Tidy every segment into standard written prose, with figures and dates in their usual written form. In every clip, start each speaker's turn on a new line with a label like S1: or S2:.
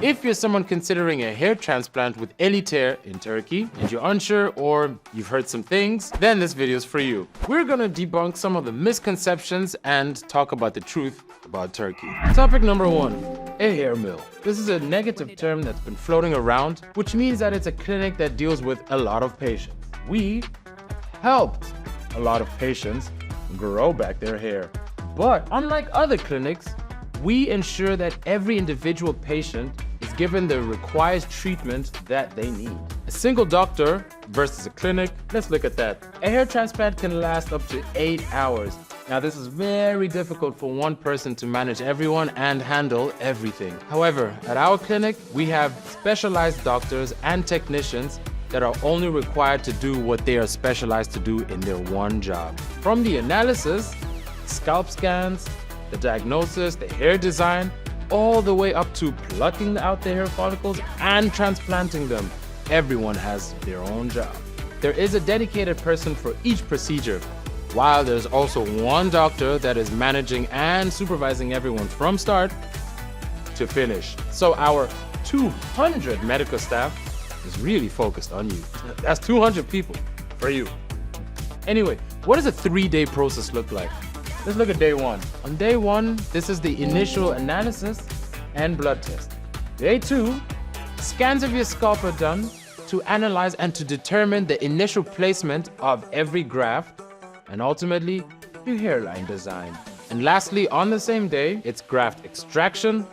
S1: If you're someone considering a hair transplant with Elithair in Turkey and you're unsure or you've heard some things, then this video is for you. We're gonna debunk some of the misconceptions and talk about the truth about Turkey. Topic number 1, a hair mill. This is a negative term that's been floating around, which means that it's a clinic that deals with a lot of patients. We helped a lot of patients grow back their hair. But unlike other clinics, we ensure that every individual patient is given the required treatment that they need. A single doctor versus a clinic, let's look at that. A hair transplant can last up to 8 hours. Now this is very difficult for one person to manage everyone and handle everything. However, at our clinic, we have specialized doctors and technicians that are only required to do what they are specialized to do in their one job. From the analysis, scalp scans, the diagnosis, the hair design, all the way up to plucking out the hair follicles and transplanting them. Everyone has their own job. There is a dedicated person for each procedure, while there's also one doctor that is managing and supervising everyone from start to finish. So our 200 medical staff is really focused on you. That's 200 people for you. Anyway, what does a 3-day process look like? Let's look at day 1. On day 1, this is the initial analysis and blood test. Day 2, scans of your scalp are done to analyze and to determine the initial placement of every graft and ultimately your hairline design. And lastly, on the same day, it's graft extraction,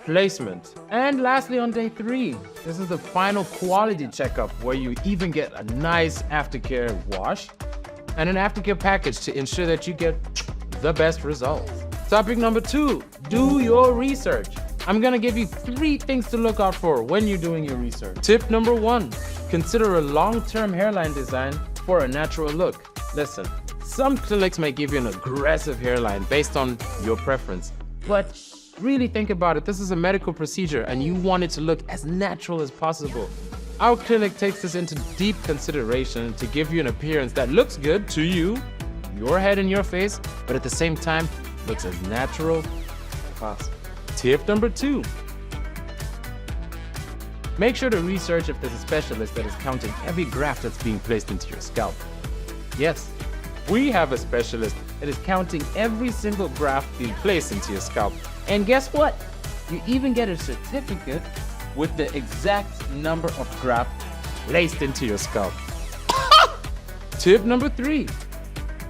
S1: placement. And lastly, on day 3, this is the final quality checkup where you even get a nice aftercare wash and an aftercare package to ensure that you get the best results. Topic number 2, do your research. I'm gonna give you 3 things to look out for when you're doing your research. Tip number 1, consider a long-term hairline design for a natural look. Listen, some clinics may give you an aggressive hairline based on your preference, but really think about it. This is a medical procedure and you want it to look as natural as possible. Our clinic takes this into deep consideration to give you an appearance that looks good to you, your head and your face, but at the same time looks as natural as possible. Tip number 2, make sure to research if there's a specialist that is counting every graft that's being placed into your scalp. Yes, we have a specialist that is counting every single graft being placed into your scalp. And guess what? You even get a certificate with the exact number of grafts placed into your scalp. Tip number 3,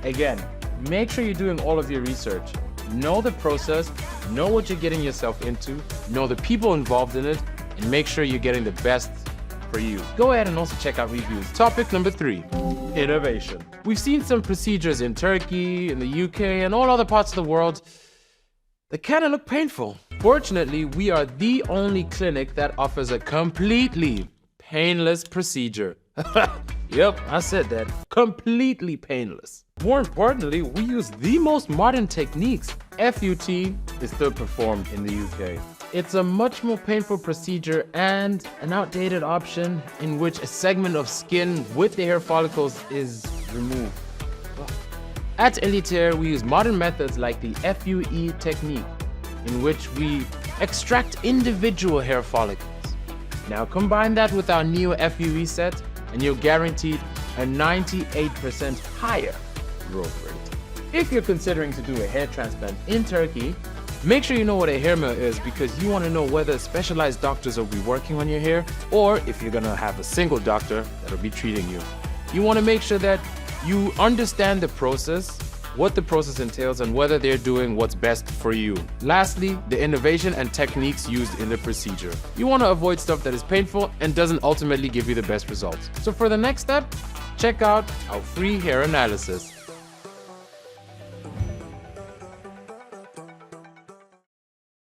S1: again, make sure you're doing all of your research. Know the process, know what you're getting yourself into, know the people involved in it, and make sure you're getting the best for you. Go ahead and also check out reviews. Topic number 3, innovation. We've seen some procedures in Turkey, in the UK, and all other parts of the world that kind of look painful. Fortunately, we are the only clinic that offers a completely painless procedure. Yep, I said that. Completely painless. More importantly, we use the most modern techniques. FUT is still performed in the UK. It's a much more painful procedure and an outdated option in which a segment of skin with the hair follicles is removed. At Elithair, we use modern methods like the FUE technique, in which we extract individual hair follicles. Now combine that with our Neo FUE set, and you're guaranteed a 98% higher growth rate. If you're considering to do a hair transplant in Turkey, make sure you know what a hair mill is, because you want to know whether specialized doctors will be working on your hair or if you're going to have a single doctor that'll be treating you. You want to make sure that you understand the process, what the process entails, and whether they're doing what's best for you. Lastly, the innovation and techniques used in the procedure. You want to avoid stuff that is painful and doesn't ultimately give you the best results. So for the next step, check out our free hair analysis.